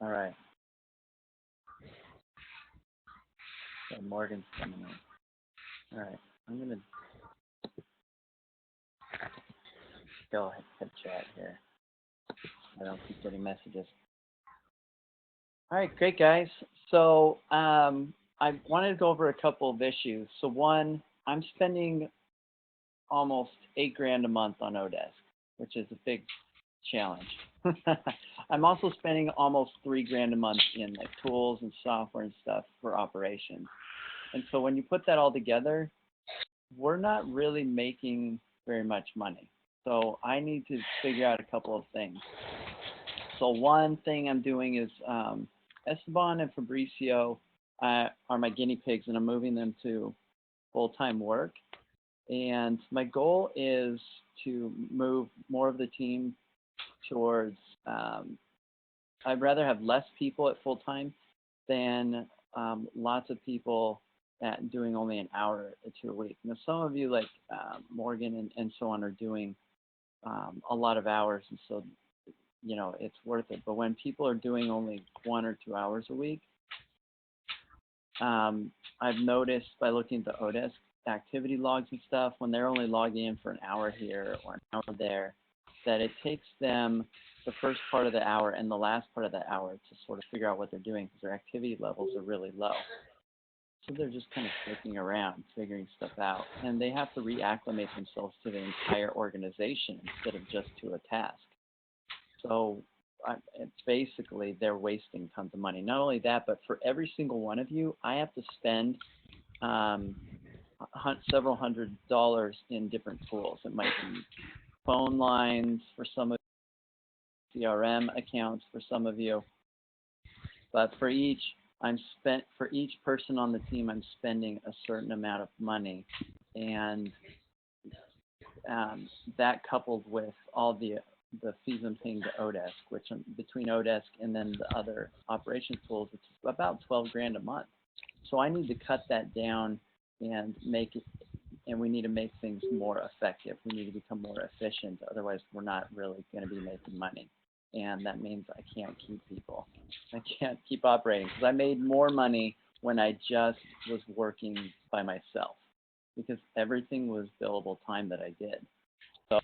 All right. So Morgan's coming in. All right. I'm going to go ahead chat here. I don't keep getting messages. All right, great, guys. So I wanted to go over a couple of issues. So one, I'm spending almost $8,000 a month on Odesk, which is a big challenge. I'm also spending almost $3,000 a month in like tools and software and stuff for operations. And so when you put that all together, we're not really making very much money. So I need to figure out a couple of things. So one thing I'm doing is Esteban and Fabricio are my guinea pigs, and I'm moving them to full-time work. And my goal is to move more of the team towards, I'd rather have less people at full-time than lots of people doing only an hour or two a week. Now, some of you, like Morgan and so on, are doing a lot of hours, and so you know it's worth it. But when people are doing only 1 or 2 hours a week, I've noticed by looking at the Odesk activity logs and stuff, when they're only logging in for an hour here or an hour there, that it takes them the first part of the hour and the last part of the hour to sort of figure out what they're doing because their activity levels are really low. So they're just kind of clicking around, figuring stuff out. And they have to reacclimate themselves to the entire organization instead of just to a task. So it's basically they're wasting tons of money. Not only that, but for every single one of you, I have to spend several $100s in different tools. It might be phone lines for some of you, CRM accounts for some of you. But for each person on the team, I'm spending a certain amount of money, and that coupled with all the fees I'm paying to Odesk, which between Odesk and then the other operation tools, it's about $12,000 a month. So I need to cut that down and make it, and we need to make things more effective. We need to become more efficient. Otherwise, we're not really going to be making money. And that means I can't keep people. I can't keep operating because I made more money when I just was working by myself because everything was billable time that I did. So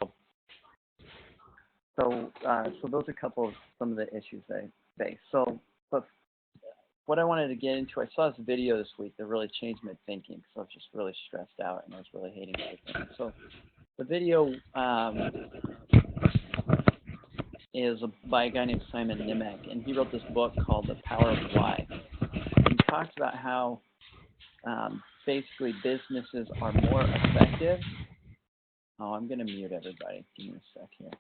those are a couple of some of the issues I face. So, but what I wanted to get into, I saw this video this week that really changed my thinking because I was just really stressed out and I was really hating everything. So the video is by a guy named Simon Sinek, and he wrote this book called The Power of Why. He talks about how basically businesses are more effective. Oh, I'm going to mute everybody. Give me a sec here.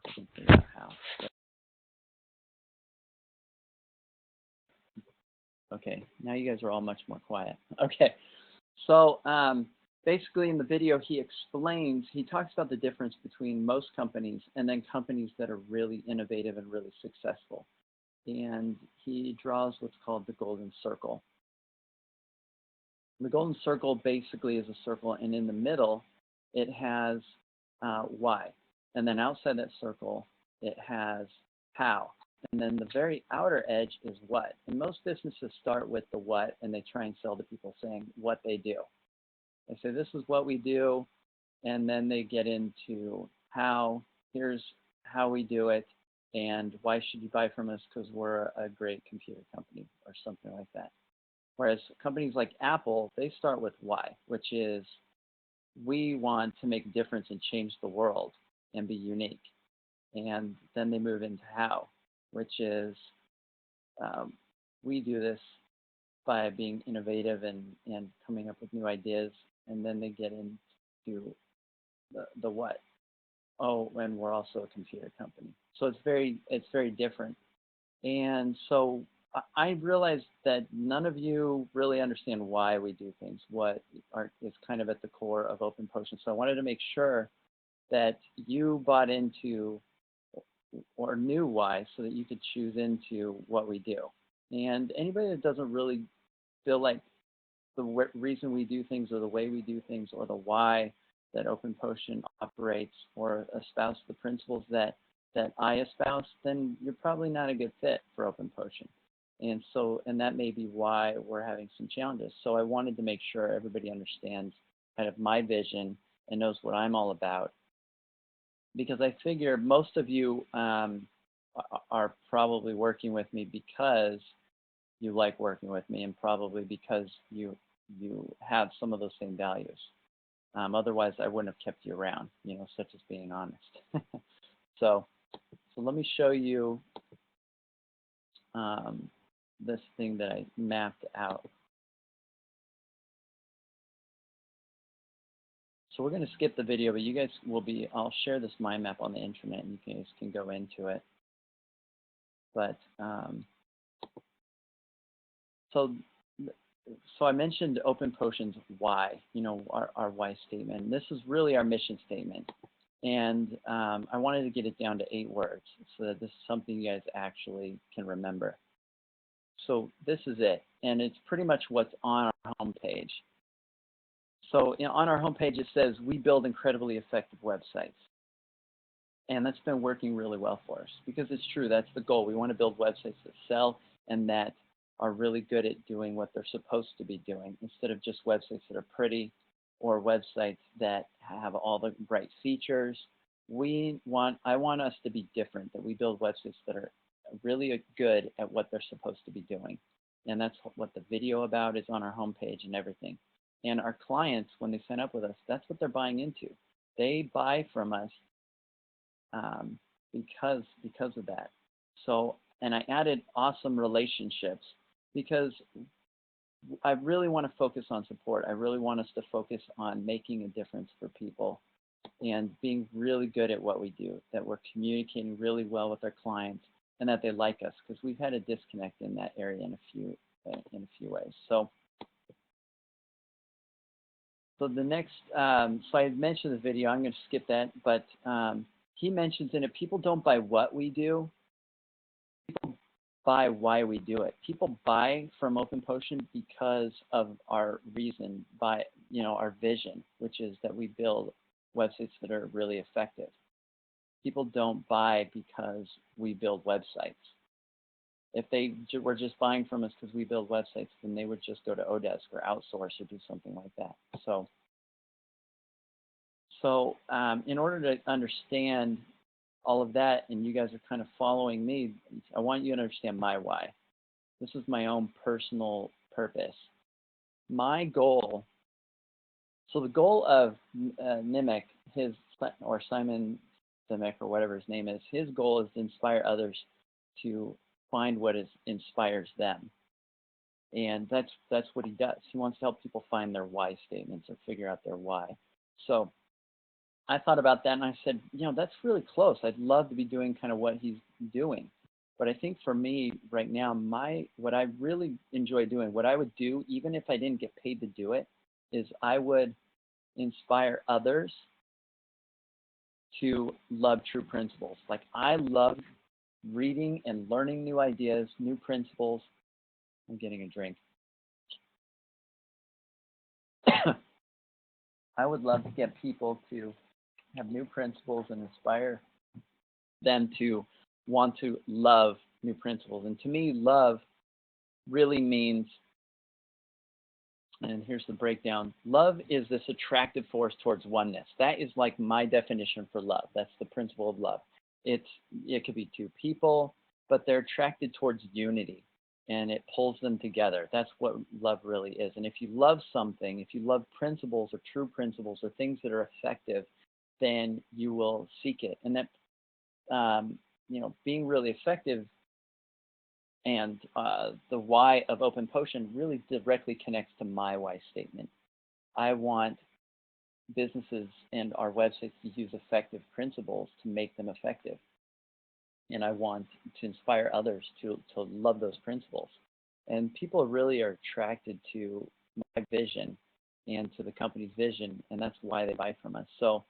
I can figure out how. Okay, now you guys are all much more quiet. Okay, so basically in the video he talks about the difference between most companies and then companies that are really innovative and really successful. And he draws what's called the golden circle. The golden circle basically is a circle, and in the middle it has why. And then outside that circle it has how. And then the very outer edge is what. And most businesses start with the what, and they try and sell to people saying what they do. They say, this is what we do, and then they get into how, here's how we do it, and why should you buy from us? Because we're a great computer company or something like that. Whereas companies like Apple, they start with why, which is we want to make a difference and change the world and be unique. And then they move into how, which is we do this by being innovative and coming up with new ideas, and then they get into the what. Oh, and we're also a computer company. So it's very different. And so I realized that none of you really understand why we do things, what is kind of at the core of OpenPotion. So I wanted to make sure that you bought into or knew why so that you could choose into what we do. And anybody that doesn't really feel like the reason we do things or the way we do things or the why that OpenPotion operates or espouse the principles that I espouse, then you're probably not a good fit for OpenPotion. And that may be why we're having some challenges. So I wanted to make sure everybody understands kind of my vision and knows what I'm all about, because I figure most of you are probably working with me because you like working with me, and probably because you have some of those same values. Otherwise, I wouldn't have kept you around, such as being honest. So let me show you this thing that I mapped out. So we're going to skip the video, but you guys will be, I'll share this mind map on the intranet, and you guys can go into it. But so I mentioned OpenPotion's why, our why statement. This is really our mission statement. And I wanted to get it down to 8 words so that this is something you guys actually can remember. So this is it. And it's pretty much what's on our homepage. So on our homepage, it says, we build incredibly effective websites. And that's been working really well for us, because it's true. That's the goal. We want to build websites that sell and that are really good at doing what they're supposed to be doing, instead of just websites that are pretty or websites that have all the right features. I want us to be different, that we build websites that are really good at what they're supposed to be doing. And that's what the video about is on our homepage and everything. And our clients, when they sign up with us, that's what they're buying into. They buy from us because of that. So, and I added awesome relationships, because I really want to focus on support. I really want us to focus on making a difference for people and being really good at what we do, that we're communicating really well with our clients, and that they like us, because we've had a disconnect in that area in a few ways. So the next, so I mentioned the video, I'm going to skip that, but he mentions in it, people don't buy what we do, people buy why we do it. People buy from OpenPotion because of our reason, by our vision, which is that we build websites that are really effective. People don't buy because we build websites. If they were just buying from us because we build websites, then they would just go to Odesk or outsource or do something like that. So in order to understand all of that, and you guys are kind of following me, I want you to understand my why. This is my own personal purpose. My goal, so the goal of Sinek, or Simon Sinek, or whatever his name is, his goal is to inspire others to find what inspires them. And that's what he does. He wants to help people find their why statements, or figure out their why. So I thought about that, and I said, that's really close. I'd love to be doing kind of what he's doing. But I think for me right now, what I really enjoy doing, what I would do, even if I didn't get paid to do it, is I would inspire others to love true principles. Like, I love reading and learning new ideas, new principles. I'm getting a drink. I would love to get people to have new principles and inspire them to want to love new principles. And to me, love really means, and here's the breakdown, love is this attractive force towards oneness. That is like my definition for love. That's the principle of love. It could be two people, but they're attracted towards unity, and it pulls them together. That's what love really is. And if you love something, if you love principles or true principles or things that are effective, then you will seek it. And that, being really effective, and the why of OpenPotion really directly connects to my why statement. I want businesses and our websites to use effective principles to make them effective. And I want to inspire others to love those principles. And people really are attracted to my vision and to the company's vision, and that's why they buy from us. So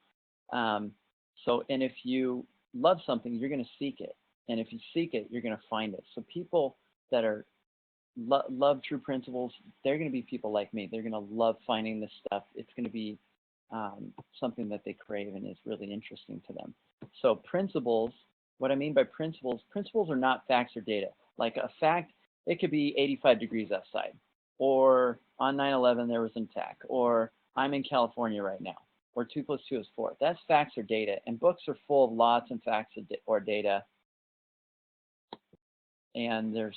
and if you love something, you're going to seek it. And if you seek it, you're going to find it. So people that are love true principles, they're going to be people like me. They're going to love finding this stuff. It's going to be something that they crave and is really interesting to them. So principles, what I mean by principles are not facts or data. Like a fact, it could be 85 degrees outside, or on 9/11 there was an attack, or I'm in California right now, or 2 + 2 is 4. That's facts or data, and books are full of lots of facts or data. And there's,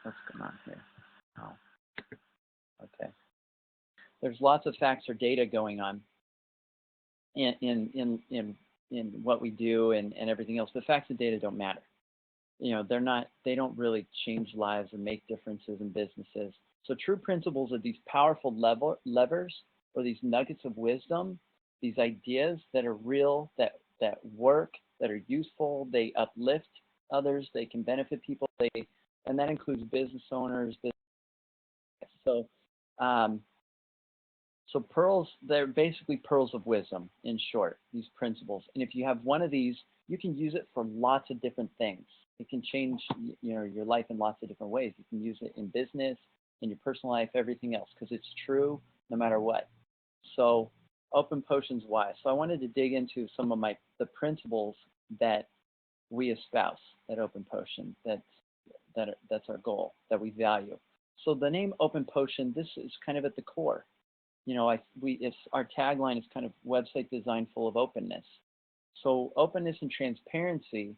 what's going on here? Oh, okay. There's lots of facts or data going on in what we do and everything else. The facts and data don't matter. You know, they don't really change lives or make differences in businesses. So true principles are these powerful levers or these nuggets of wisdom, these ideas that are real, that work, that are useful, they uplift others, they can benefit people, and that includes business owners. So so pearls, they're basically pearls of wisdom, in short, these principles. And if you have one of these, you can use it for lots of different things. It can change, you know, your life in lots of different ways. You can use it in business, in your personal life, everything else, because it's true no matter what. So OpenPotion's why. So I wanted to dig into some of the principles that we espouse at OpenPotion. That's our goal, that we value. So the name OpenPotion, this is kind of at the core. You know, our tagline is kind of website design full of openness. So openness and transparency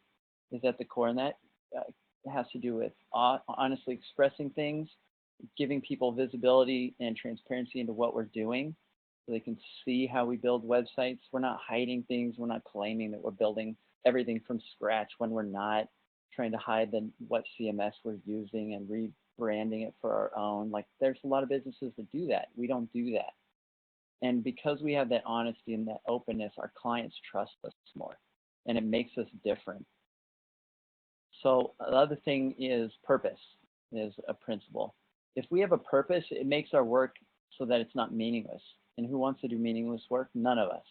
is at the core, and that has to do with honestly expressing things, giving people visibility and transparency into what we're doing so they can see how we build websites. We're not hiding things. We're not claiming that we're building everything from scratch when we're not, trying to hide what CMS we're using and rebranding it for our own. Like, there's a lot of businesses that do that. We don't do that. And because we have that honesty and that openness, our clients trust us more, and it makes us different. So the other thing is purpose is a principle. If we have a purpose, it makes our work so that it's not meaningless. And who wants to do meaningless work? None of us.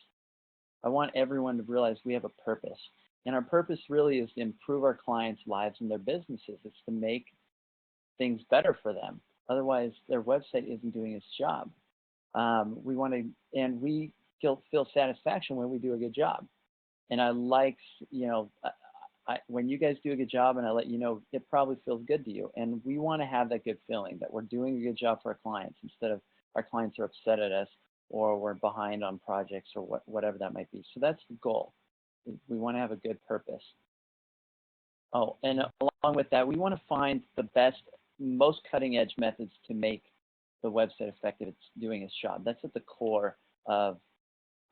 I want everyone to realize we have a purpose. And our purpose really is to improve our clients' lives and their businesses. It's to make things better for them. Otherwise, their website isn't doing its job. We feel satisfaction when we do a good job. And I like, you know, when you guys do a good job and I let you know, it probably feels good to you. And we want to have that good feeling that we're doing a good job for our clients instead of our clients are upset at us or we're behind on projects or whatever that might be. So that's the goal. We want to have a good purpose. Oh, and along with that, we want to find the best, most cutting edge methods to make the website effective. It's doing its job. That's at the core of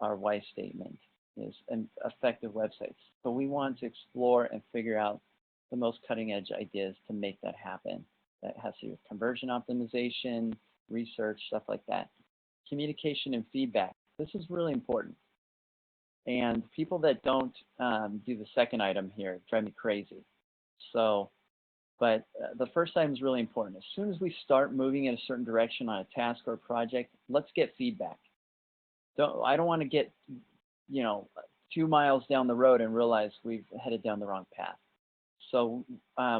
our why statement, is an effective websites. So we want to explore and figure out the most cutting edge ideas to make that happen. That has to do with conversion optimization, research, stuff like that. Communication and feedback. This is really important. And people that don't do the second item here drive me crazy. So, but the first item is really important. As soon as we start moving in a certain direction on a task or a project, let's get feedback. I don't want to get, you know, 2 miles down the road and realize we've headed down the wrong path. So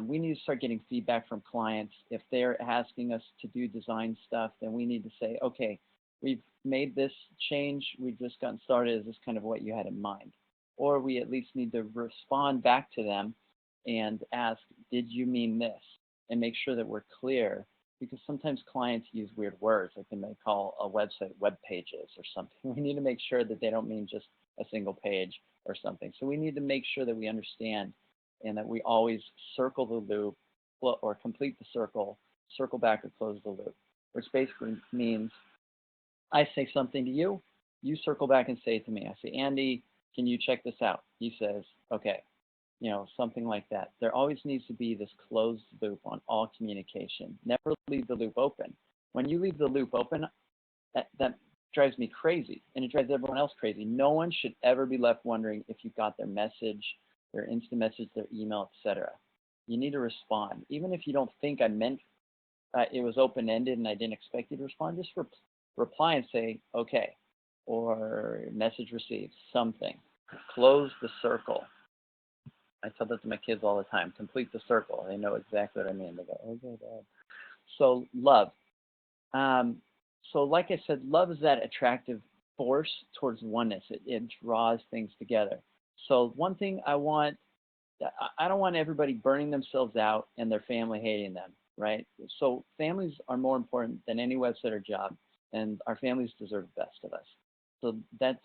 we need to start getting feedback from clients. If they're asking us to do design stuff, then we need to say, okay, we've made this change, we've just gotten started, is this kind of what you had in mind? Or we at least need to respond back to them and ask, did you mean this? And make sure that we're clear, because sometimes clients use weird words, like they may call a website web pages or something. We need to make sure that they don't mean just a single page or something. So we need to make sure that we understand and that we always circle the loop or complete the circle back or close the loop, which basically means I say something to you, you circle back and say it to me. I say, Andy, can you check this out? He says, okay, you know, something like that. There always needs to be this closed loop on all communication. Never leave the loop open. When you leave the loop open, that drives me crazy, and it drives everyone else crazy. No one should ever be left wondering if you got their message, their instant message, their email, etc. You need to respond. Even if you don't think I meant it was open-ended and I didn't expect you to respond, just reply and say, okay, or message received, something. Close the circle. I tell that to my kids all the time. Complete the circle. They know exactly what I mean. They go, oh, God. So love. So like I said, love is that attractive force towards oneness. It draws things together. So one thing I don't want everybody burning themselves out and their family hating them, right? So families are more important than any website or job, and our families deserve the best of us. So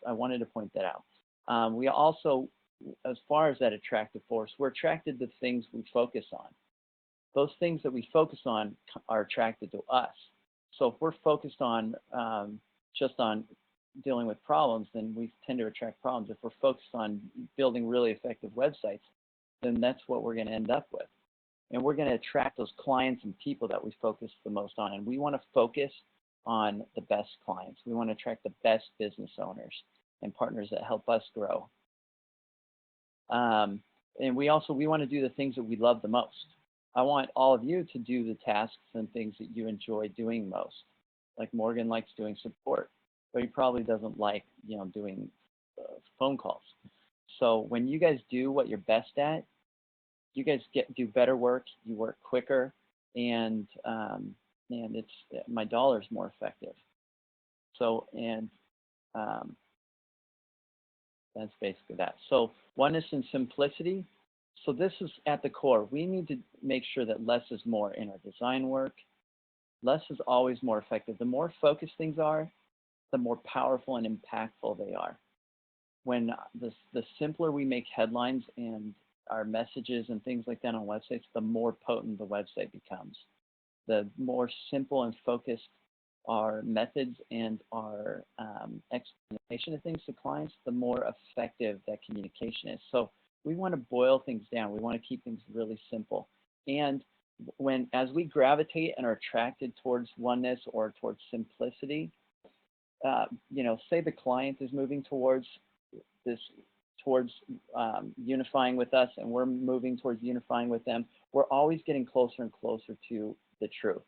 I wanted to point that out. We also, as far as that attractive force, we're attracted to things we focus on. Those things that we focus on are attracted to us. So if we're focused on just on dealing with problems, then we tend to attract problems. If we're focused on building really effective websites, then that's what we're going to end up with. And we're going to attract those clients and people that we focus the most on. And we want to focus on the best clients. We want to attract the best business owners and partners that help us grow. And we want to do the things that we love the most. I want all of you to do the tasks and things that you enjoy doing most. Like Morgan likes doing support, but he probably doesn't like, doing phone calls. So when you guys do what you're best at, you guys do better work, you work quicker, and my dollar's more effective. So, that's basically that. So oneness and simplicity. So this is at the core. We need to make sure that less is more in our design work. Less is always more effective. The more focused things are, the more powerful and impactful they are. When the simpler we make headlines and our messages and things like that on websites, the more potent the website becomes. The more simple and focused our methods and our explanation of things to clients, the more effective that communication is. So we want to boil things down. We want to keep things really simple. And as we gravitate and are attracted towards oneness or towards simplicity, say the client is moving towards unifying with us, and we're moving towards unifying with them, we're always getting closer and closer to the truth.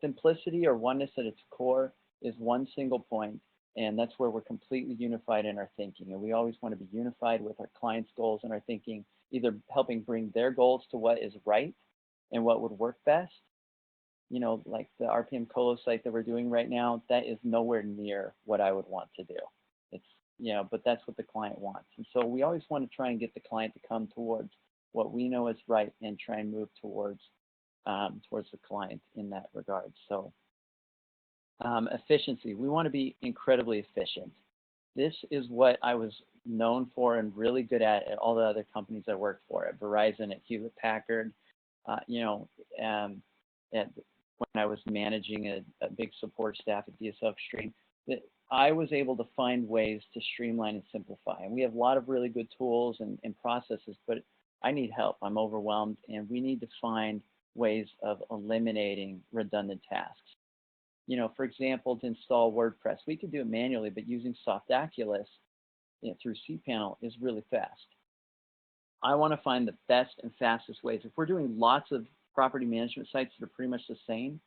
Simplicity or oneness at its core is one single point, and that's where we're completely unified in our thinking. And we always want to be unified with our clients' goals and our thinking, either helping bring their goals to what is right and what would work best. Like the RPM Colo site that we're doing right now, that is nowhere near what I would want to do. It's, but that's what the client wants. And so we always want to try and get the client to come towards what we know is right and try and move towards the client in that regard. So efficiency, we want to be incredibly efficient. This is what I was known for and really good at all the other companies I worked for, at Verizon, at Hewlett Packard, when I was managing a big support staff at DSL Extreme, that I was able to find ways to streamline and simplify. And we have a lot of really good tools and processes, but I need help. I'm overwhelmed, and we need to find ways of eliminating redundant tasks. For example, to install WordPress, we could do it manually, but using Softaculous through cPanel is really fast. I want to find the best and fastest ways. If we're doing lots of property management sites that are pretty much the same,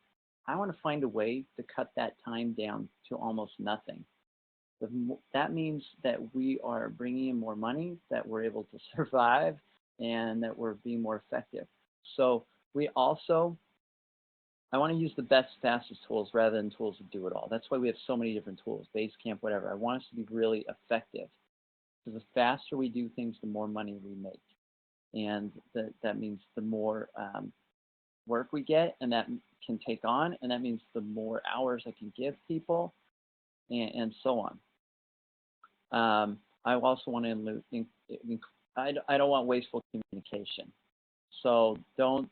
I want to find a way to cut that time down to almost nothing. That means that we are bringing in more money, that we're able to survive, and that we're being more effective. So I want to use the best, fastest tools rather than tools that do it all. That's why we have so many different tools, Basecamp, whatever. I want us to be really effective. Because the faster we do things, the more money we make. And that means the more work we get, and that can take on, and that means the more hours I can give people, and so on. I also want to I don't want wasteful communication. So don't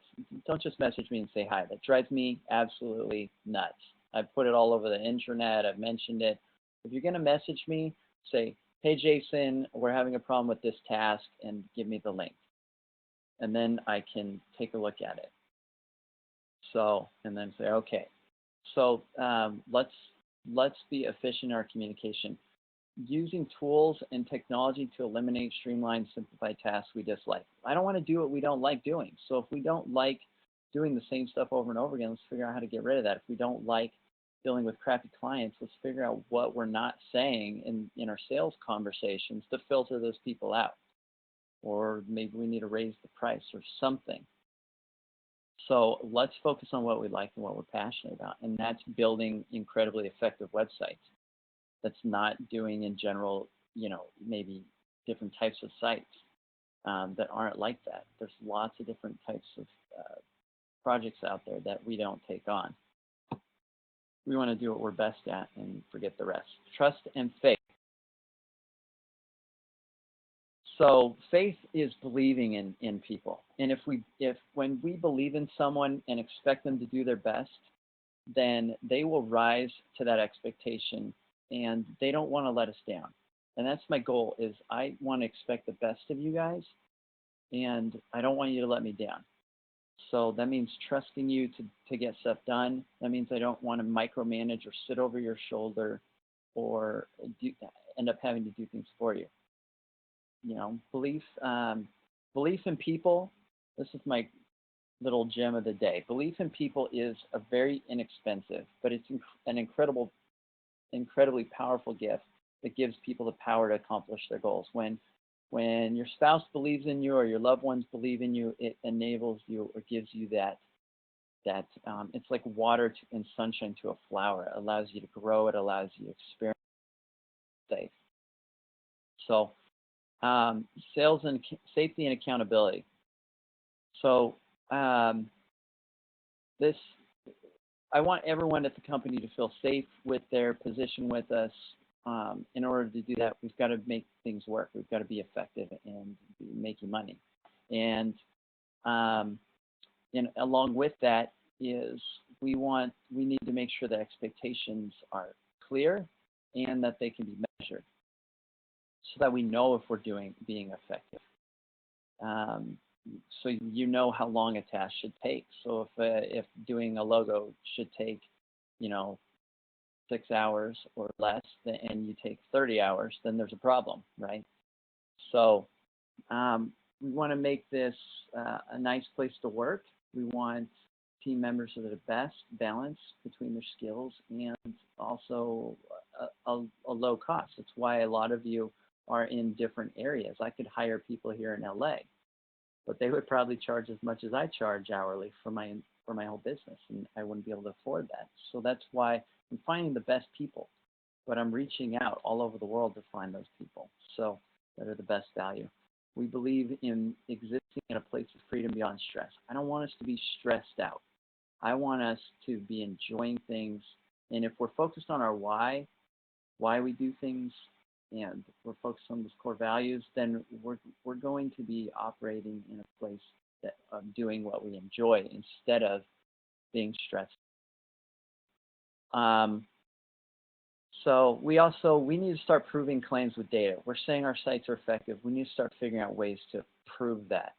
just message me and say hi. That drives me absolutely nuts. I've put it all over the internet. I've mentioned it. If you're going to message me, say, hey, Jason, we're having a problem with this task, and give me the link. And then I can take a look at it. So, and then say, okay. So let's be efficient in our communication. Using tools and technology to eliminate, streamline, simplify tasks we dislike. I don't want to do what we don't like doing. So if we don't like doing the same stuff over and over again, let's figure out how to get rid of that. If we don't like dealing with crappy clients, let's figure out what we're not saying in our sales conversations to filter those people out. Or maybe we need to raise the price or something. So let's focus on what we like and what we're passionate about, and that's building incredibly effective websites. that's not doing in general, maybe different types of sites that aren't like that. There's lots of different types of projects out there that we don't take on. We want to do what we're best at and forget the rest. Trust and faith. So faith is believing in people. And when we believe in someone and expect them to do their best, then they will rise to that expectation and they don't want to let us down. And that's my goal, is I want to expect the best of you guys and I don't want you to let me down. So that means trusting you to get stuff done. That means I don't want to micromanage or sit over your shoulder or end up having to do things for you. Belief in people. This is my little gem of the day. Belief in people is a very inexpensive, but it's an incredibly powerful gift that gives people the power to accomplish their goals. When your spouse believes in you or your loved ones believe in you, it enables you or gives you that it's like water and sunshine to a flower. It allows you to grow. It allows you to experience safe. So sales and safety and accountability. So I want everyone at the company to feel safe with their position with us. In order to do that, we've got to make things work. We've got to be effective and be making money. And along with that is we need to make sure that expectations are clear and that they can be measured, so that we know if we're being effective. So you know how long a task should take. So if doing a logo should take, 6 hours or less, and you take 30 hours, then there's a problem, right? So we want to make this a nice place to work. We want team members that are the best balance between their skills and also a low cost. That's why a lot of you are in different areas. I could hire people here in LA, but they would probably charge as much as I charge hourly for my whole business, and I wouldn't be able to afford that. So that's why I'm finding the best people, but I'm reaching out all over the world to find those people that are the best value. We believe in existing in a place of freedom beyond stress. I don't want us to be stressed out. I want us to be enjoying things, and if we're focused on our why we do things, and we're focused on those core values, then we're going to be operating in a place of doing what we enjoy instead of being stressed. So we need to start proving claims with data. We're saying our sites are effective. We need to start figuring out ways to prove that.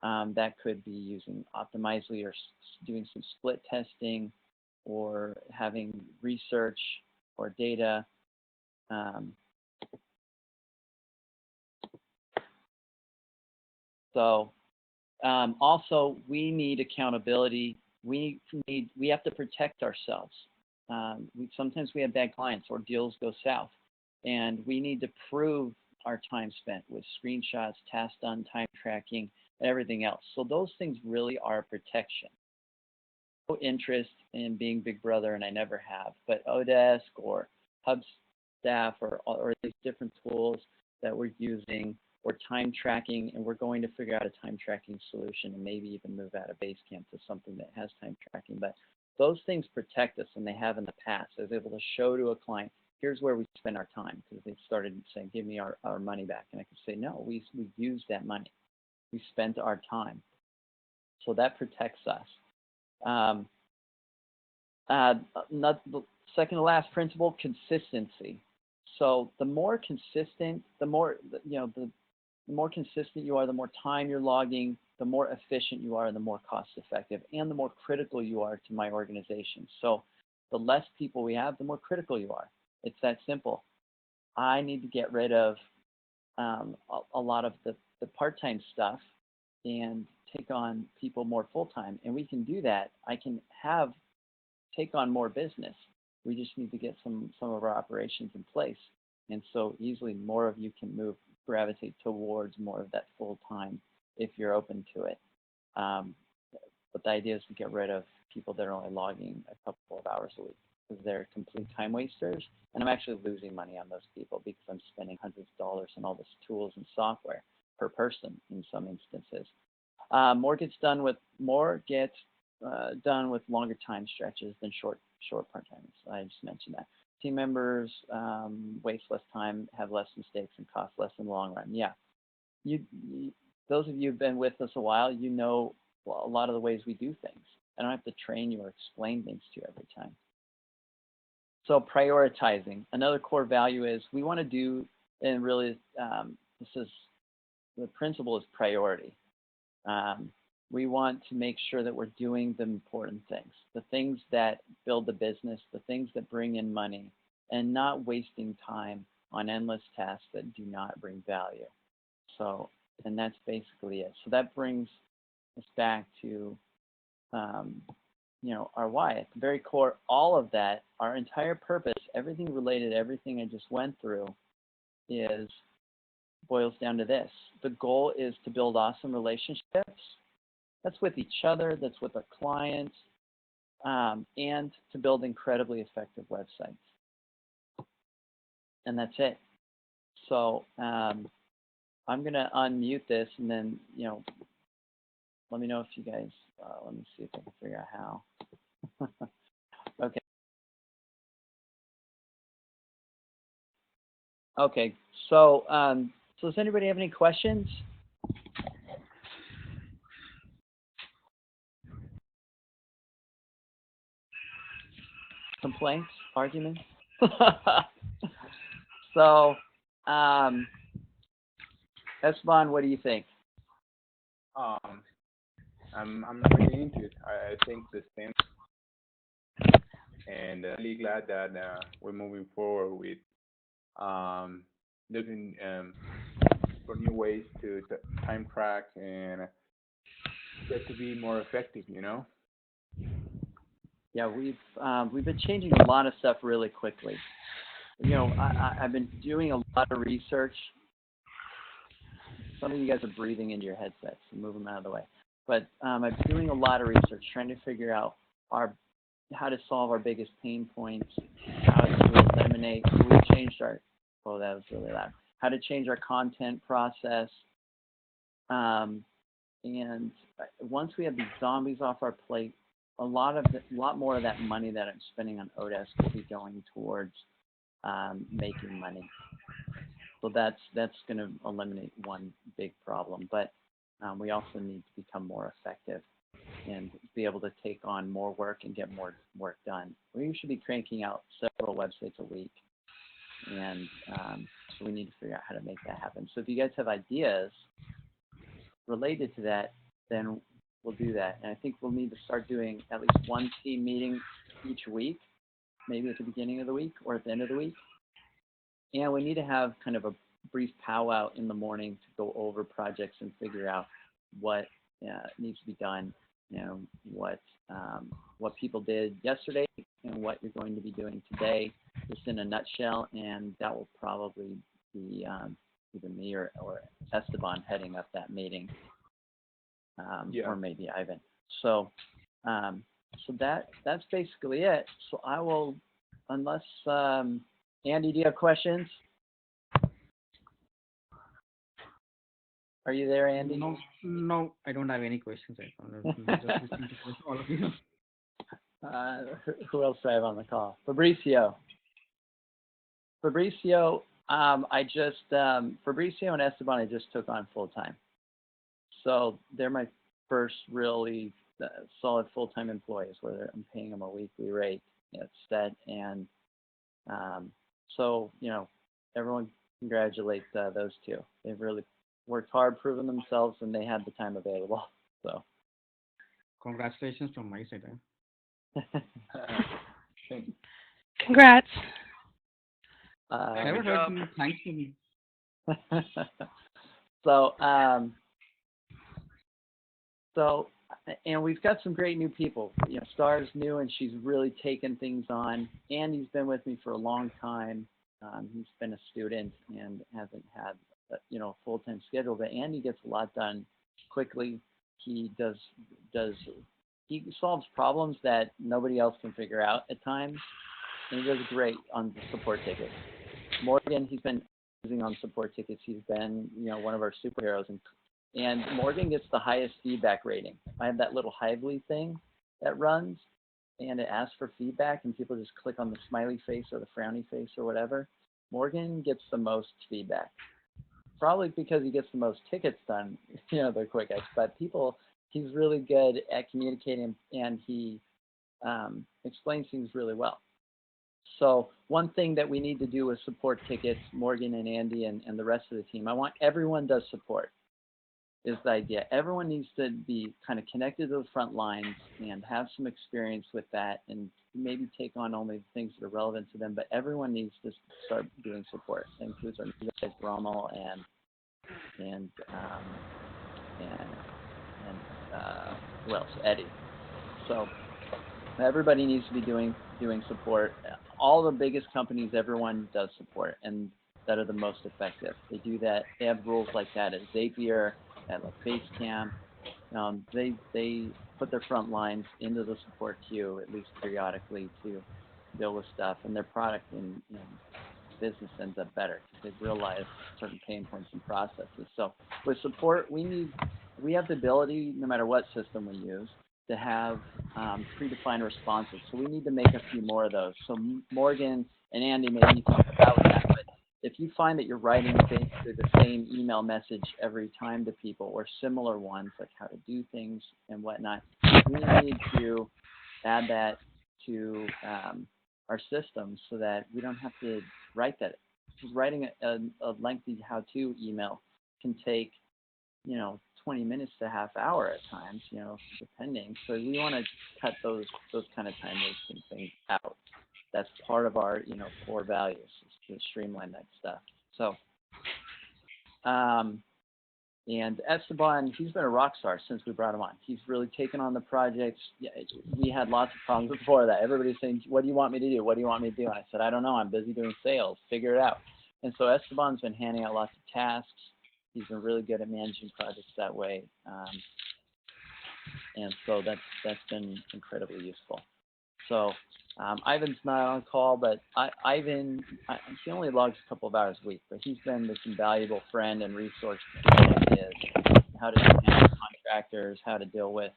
That could be using Optimizely or doing some split testing or having research or data. Also, we need accountability. We have to protect ourselves. Sometimes we have bad clients or deals go south, and we need to prove our time spent with screenshots, tasks done, time tracking, and everything else. So those things really are protection. No interest in being Big Brother, and I never have, but Odesk or Hubstaff or these different tools that we're using, or time tracking, and we're going to figure out a time tracking solution and maybe even move out of Basecamp to something that has time tracking. But those things protect us, and they have in the past. I was able to show to a client, here's where we spend our time, because they started saying, give me our money back. And I could say, no, we used that money. We spent our time. So that protects us. Not the second to last principle, consistency. So the more consistent, the more consistent you are, the more time you're logging, the more efficient you are, the more cost effective, and the more critical you are to my organization. So the less people we have, the more critical you are. It's that simple. I need to get rid of a lot of the part-time stuff and take on people more full-time. And we can do that. I can take on more business. We just need to get some of our operations in place. And so easily more of you can gravitate towards more of that full-time if you're open to it. But the idea is to get rid of people that are only logging a couple of hours a week. because they're complete time wasters. And I'm actually losing money on those people because I'm spending hundreds of dollars on all this tools and software per person in some instances. More gets done with longer time stretches than short part-timers. I just mentioned that. Team members waste less time, have less mistakes, and cost less in the long run. Yeah, those of you who've been with us a while, you know a lot of the ways we do things. I don't have to train you or explain things to you every time. So prioritizing. Another core value is we want to do, and really the principle is priority. We want to make sure that we're doing the important things, the things that build the business, the things that bring in money, and not wasting time on endless tasks that do not bring value. So, and that's basically it. So that brings us back to, our why. At the very core, all of that, our entire purpose, everything related, everything I just went through, boils down to this. The goal is to build awesome relationships. That's with each other, that's with our clients, and to build incredibly effective websites. And that's it. So I'm going to unmute this, and then, let me know if you guys, let me see if I can figure out how. Okay. Okay, so does anybody have any questions? Complaints? Arguments? So, Esteban, what do you think? I'm really into it. I think the same, and really glad that we're moving forward with looking for new ways to time track and get to be more effective. Yeah, we've been changing a lot of stuff really quickly. I've been doing a lot of research. Some of you guys are breathing into your headsets, so move them out of the way. But I've been doing a lot of research, trying to figure out how to solve our biggest pain points, how to eliminate. We changed our. Oh, that was really loud. How to change our content process. And once we have these zombies off our plate, a lot more of that money that I'm spending on Odes will be going towards making money. So that's going to eliminate one big problem. But we also need to become more effective and be able to take on more work and get more work done. We should be cranking out several websites a week. And so we need to figure out how to make that happen. So if you guys have ideas related to that, then we'll do that. And I think we'll need to start doing at least one team meeting each week, maybe at the beginning of the week or at the end of the week. And we need to have kind of a brief powwow in the morning to go over projects and figure out what needs to be done, what people did yesterday and what you're going to be doing today, just in a nutshell. And that will probably be either me or Esteban heading up that meeting, or maybe Ivan. So that's basically it. So I will, unless Andy, do you have questions? Are you there, Andy? No, I don't have any questions. Just listening to all of you. Who else do I have on the call? Fabricio, Fabricio and Esteban I just took on full time. So they're my first really solid full-time employees, where I'm paying them a weekly rate. It's set, and so everyone congratulate those two. They've really worked hard, proven themselves, and they had the time available. So congratulations from my side. Congrats. I never heard any thanks to me. So, and we've got some great new people. Star's new, and she's really taken things on. Andy's been with me for a long time. He's been a student and hasn't had a full-time schedule, but Andy gets a lot done quickly. He he solves problems that nobody else can figure out at times, and he does great on the support tickets. Morgan, he's been using on support tickets. He's been, one of our superheroes, and Morgan gets the highest feedback rating. I have that little Hively thing that runs, and it asks for feedback, and people just click on the smiley face or the frowny face or whatever. Morgan gets the most feedback, probably because he gets the most tickets done, the quickest. But he's really good at communicating, and he explains things really well. So one thing that we need to do with support tickets, Morgan and Andy and the rest of the team, I want everyone does support, is the idea. Everyone needs to be kind of connected to the front lines and have some experience with that, and maybe take on only the things that are relevant to them, but everyone needs to start doing support. That includes our new guys, Rommel and who else? Eddie. So everybody needs to be doing support. All the biggest companies, everyone does support, and that are the most effective. They do that. They have rules like that at Zapier, at like Basecamp. They put their front lines into the support queue at least periodically to deal with stuff, and their product in business ends up better because they realize certain pain points and processes. So with support, we have the ability, no matter what system we use, to have predefined responses. So we need to make a few more of those. So Morgan and Andy, maybe you can help out with that. But if you find that you're writing basically the same email message every time to people, or similar ones, like how to do things and whatnot, we need to add that to our system so that we don't have to write that. Because writing a lengthy how-to email can take, 20 minutes to half hour at times, depending. So we want to cut those kind of time wasting things out. That's part of our, core values, is to streamline that stuff. So, and Esteban, he's been a rock star since we brought him on. He's really taken on the projects. Yeah, we had lots of problems before that. Everybody's saying, what do you want me to do? What do you want me to do? And I said, I don't know. I'm busy doing sales. Figure it out. And so Esteban's been handing out lots of tasks. He's been really good at managing projects that way, and so that's been incredibly useful. So Ivan's not on call, but Ivan, he only logs a couple of hours a week, but he's been this invaluable friend and resource to ideas, how to handle contractors, how to deal with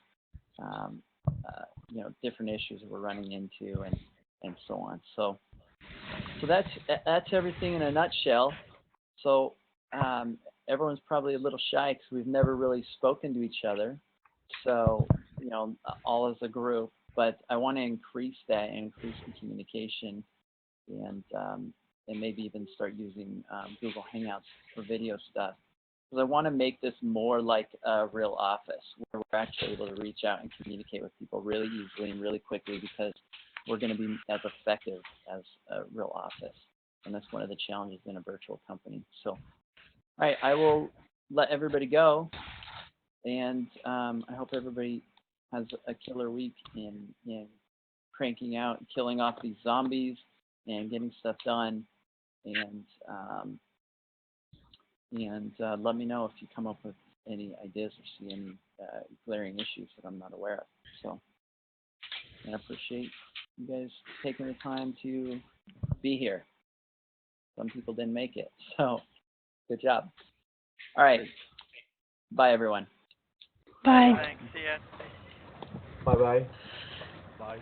different issues that we're running into, and so on. So that's everything in a nutshell. So everyone's probably a little shy because we've never really spoken to each other, so all as a group. But I want to increase that and increase the communication, and maybe even start using Google Hangouts for video stuff, because I want to make this more like a real office where we're actually able to reach out and communicate with people really easily and really quickly, because we're going to be as effective as a real office, and that's one of the challenges in a virtual company. So. All right, I will let everybody go, and I hope everybody has a killer week in cranking out and killing off these zombies and getting stuff done, and let me know if you come up with any ideas or see any glaring issues that I'm not aware of. So I appreciate you guys taking the time to be here. Some people didn't make it, so. Good job. All right. Bye, everyone. Bye. Thanks. See ya. Bye-bye. Bye.